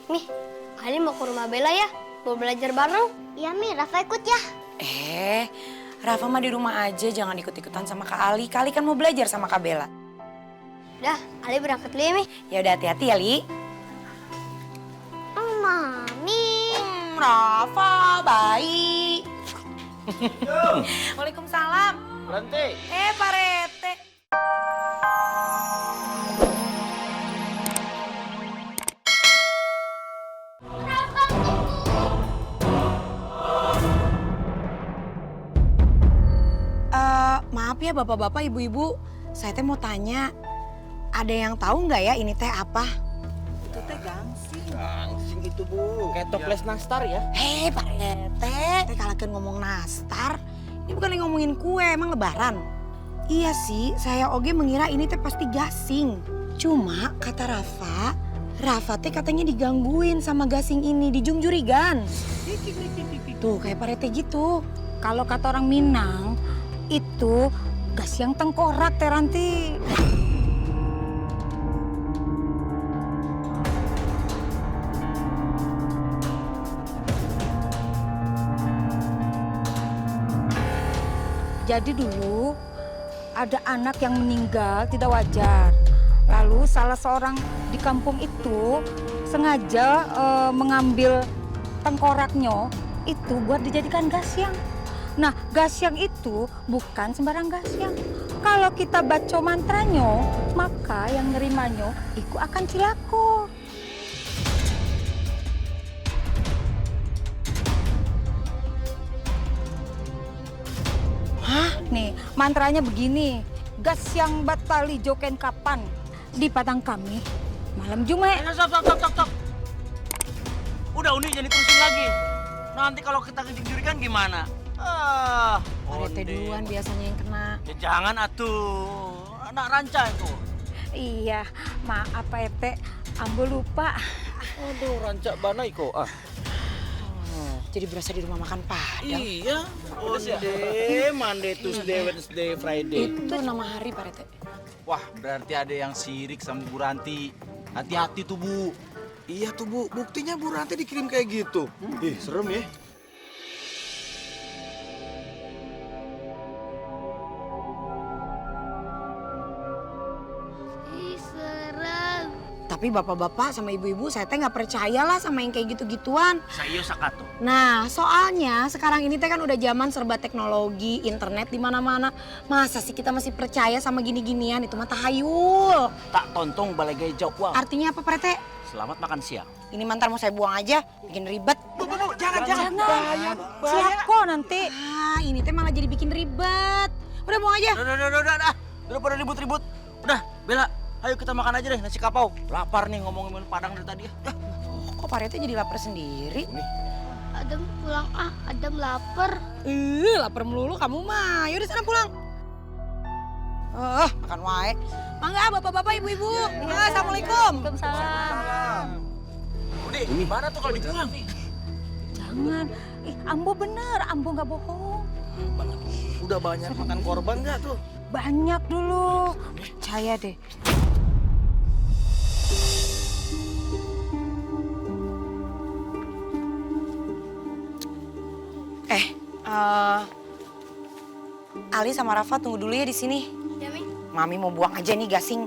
Nih, Ali mau ke rumah Bella ya? Mau belajar bareng? Iya, Mi. Rafa ikut ya? Rafa mah di rumah aja, jangan ikut-ikutan sama Kak Ali. Kak Ali kan mau belajar sama Kak Bella. Udah, Ali berangkat dulu ya, Mi. Ya udah hati-hati ya, Li. Mami. Rafa, baik. Waalaikumsalam. Berhenti. Pak Rete. Maaf ya bapak-bapak, ibu-ibu. Saya teh mau tanya, ada yang tahu nggak ya ini teh apa? Itu teh gangsing. Gangsing itu, Bu. Kayak toples nastar ya. Pak Rete, teh kalakeun ngomong nastar, ini bukan yang ngomongin kue, emang lebaran. Iya sih, saya oge mengira ini teh pasti gasing. Cuma kata Rafa teh katanya digangguin sama gasing ini, dijungjurigan. Tuh kayak Pak Rete gitu. Kalau kata orang Minang, itu gas yang tengkorak teh Ranti. Jadi dulu ada anak yang meninggal tidak wajar. Lalu salah seorang di kampung itu sengaja mengambil tengkoraknya itu buat dijadikan gasyang. Nah, gasyang itu bukan sembarang gasyang. Kalau kita baca mantranya, maka yang nerimanya iku akan cilako. Nih, mantranya begini. Gasyang batali joken kapan di padang kami malam Jumat. Stop. Udah, Uni jangan diterusin lagi. Nanti kalau kita kejungjurikan gimana? Pak Rete duluan biasanya yang kena. Ya jangan atuh. Anak ranca itu. Iya, maaf Pak Ete, ambo lupa. Aduh, ranca banai kok. Jadi berasa di rumah makan Padang. Iya. Monday, Tuesday, Wednesday, Friday. Itu nama hari Pak Rete. Wah, berarti ada yang sirik sama Bu Ranti. Hati-hati tuh, Bu. Iya tuh Bu, buktinya Bu Ranti dikirim kayak gitu. Ih, serem ya. Ih, serem. Tapi bapak-bapak sama ibu-ibu saya teh nggak percaya lah sama yang kayak gitu-gituan. Saya sakato. Nah, soalnya sekarang ini teh kan udah zaman serba teknologi, internet di mana-mana. Masa sih kita masih percaya sama gini-ginian? Itu mah tahayul. Tak tontong balai gaya jawab. Artinya apa Pak Rete? Selamat makan siang. Ini mantar mau saya buang aja, bikin ribet. Bu, jangan. Bahaya. Cilako nanti. Ini teh malah jadi bikin ribet. Udah buang aja. Udah. Udah pada ribut-ribut. Udah, Bella, ayo kita makan aja deh nasi kapau. Lapar nih ngomongin Padang dari tadi ya. Kok Pak Rete jadi lapar sendiri? Adam pulang Adam lapar. Lapar melulu kamu mah. Yaudah sana pulang. Makan wae. Mangga bapak-bapak, ibu-ibu. Assalamualaikum. Waalaikumsalam. Udah, mana tuh kalau dipulang? Jangan. Ambo bener, Ambo nggak bohong. Udah banyak makan korban nggak tuh? Banyak dulu. Percaya deh. Ali sama Rafa tunggu dulu ya di sini. Ya, Mi. Mami mau buang aja nih gasing.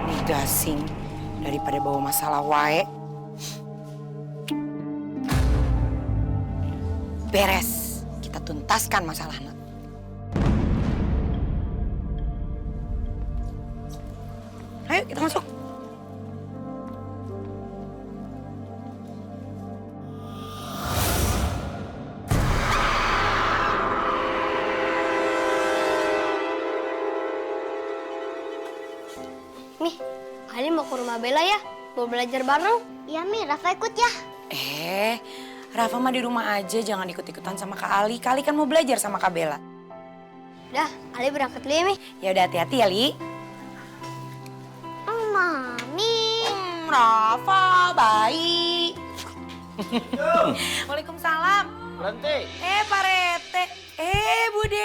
Nih gasing daripada bawa masalah wae. Beres, kita tuntaskan masalahnya. Ayo kita masuk. Nih, Ali mau ke rumah Bella ya? Mau belajar bareng? Iya, Mi. Rafa ikut ya? Rafa mah di rumah aja, jangan ikut-ikutan sama Kak Ali. Kak Ali kan mau belajar sama Kak Bella. Udah, Ali berangkat dulu ya, Mi. Ya udah hati-hati ya, Li. Mami. Rafa, baik. Waalaikumsalam. Berhenti. Pak Rete. Bude.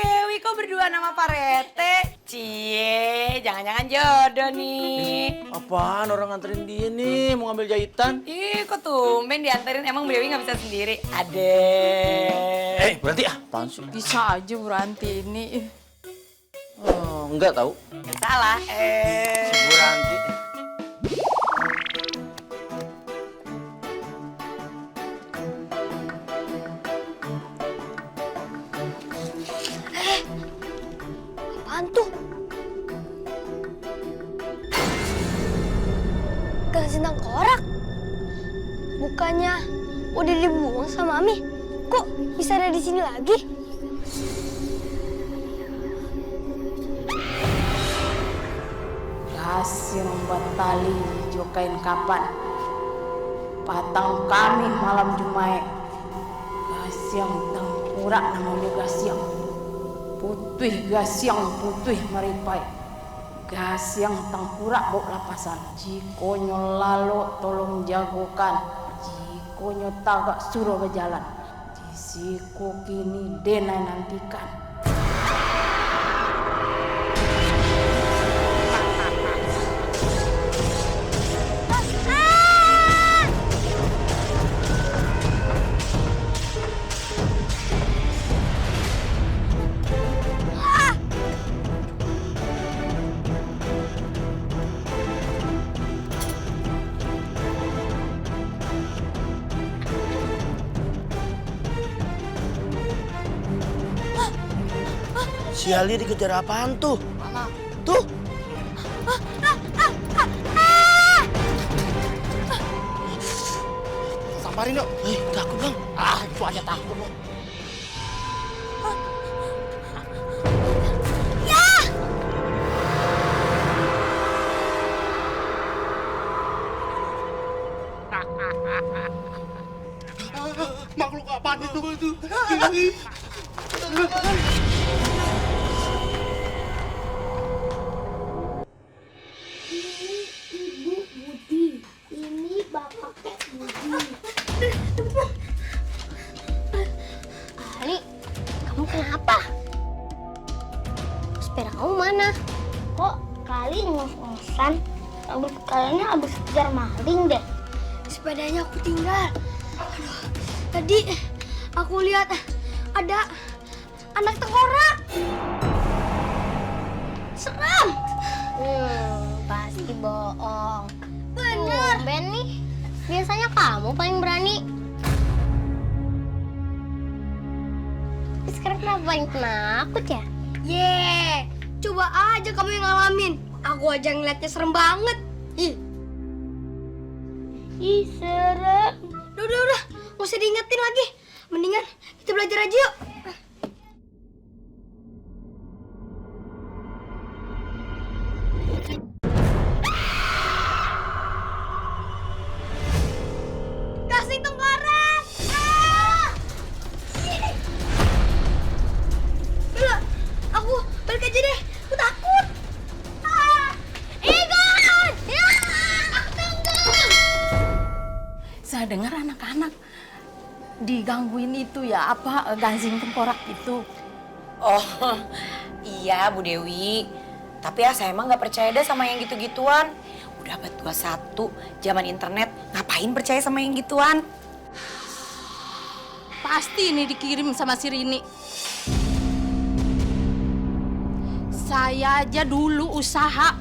ketahuan sama Pak Rete. Cie, jangan-jangan jodoh nih. Apaan orang nganterin dia nih mau ngambil jahitan? Ih, kok tumben dianterin? Emang Bu Dewi nggak bisa sendiri? Adek. Berarti apaan sih? Bisa aja Bu Ranti ini. Oh, enggak tahu. Nggak salah. Si Bu Ranti. Apaan tuh? Gasing tengkorak? Bukannya udah dibuang sama Ami? Kok bisa ada di sini lagi? Gasing buat tali jokain kapan patang kami malam Jumae. Gasyang tengkurak namanya gasyang putih maripai. Gasyang tengkurak bau lapasan. Jikonyo lalu tolong jagokan. Jikonyo tagak suruh berjalan. Jisiku kini denai nantikan. Si Ali dikejar apaan tuh? Mana? Tuh. Samperin dong. Takut bang. Itu aja takut bang. Makhluk apaan itu? Ali, kamu kenapa? Sepeda kamu mana? Kok kali ngos-ngosan? Kayaknya abis kejar maling deh. Sepedanya aku tinggal. Aduh, tadi aku lihat ada anak tengkorak. Seram. Pasti bohong. Bener. Ben nih, biasanya kamu paling berani. Tapi sekarang kenapa paling penakut ya? Coba aja kamu yang ngalamin. Aku aja ngeliatnya serem banget. Ih, serem. Udah. Nggak usah diingetin lagi. Mendingan kita belajar aja yuk. Kasih tengkorak. Udah, aku balik aja deh. Aku takut. Igon! Ya, aku tunggu. Saya dengar anak-anak digangguin itu ya, gasing tengkorak itu. Oh, iya Bu Dewi. Tapi ya saya emang nggak percaya deh sama yang gitu-gituan. Udah abad 21, zaman internet, ngapain percaya sama yang gituan? Pasti ini dikirim sama si Rini. Saya aja dulu usaha,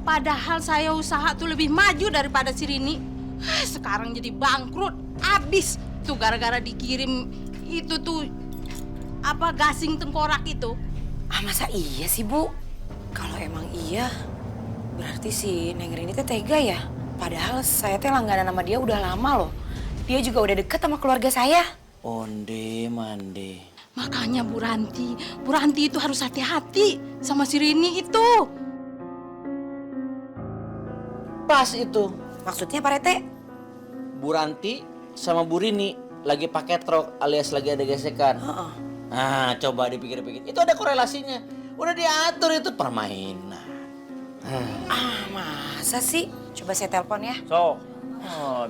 padahal saya usaha tuh lebih maju daripada si Rini. Sekarang jadi bangkrut, abis tuh gara-gara dikirim itu tuh gasing tengkorak itu. Masa iya sih Bu? Kalau emang iya, berarti si Neng Rini teh tega ya? Padahal saya teh langganan sama dia udah lama loh. Dia juga udah deket sama keluarga saya. Onde mande. Makanya Bu Ranti itu harus hati-hati sama si Rini itu. Pas itu. Maksudnya Pak Rete? Bu Ranti sama Bu Rini lagi pakai truk alias lagi ada gesekan. Nah, coba dipikir-pikir. Itu ada korelasinya. Udah diatur itu permainan. Masa sih? Coba saya telepon ya. So,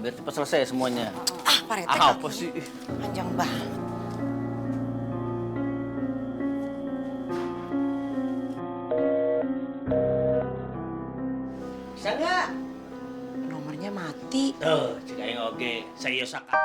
biar cepat selesai semuanya. Pak Rete Apa sih? panjang banget. Bisa nggak? Nomornya mati. Tuh, cik aing oge. Saya saka.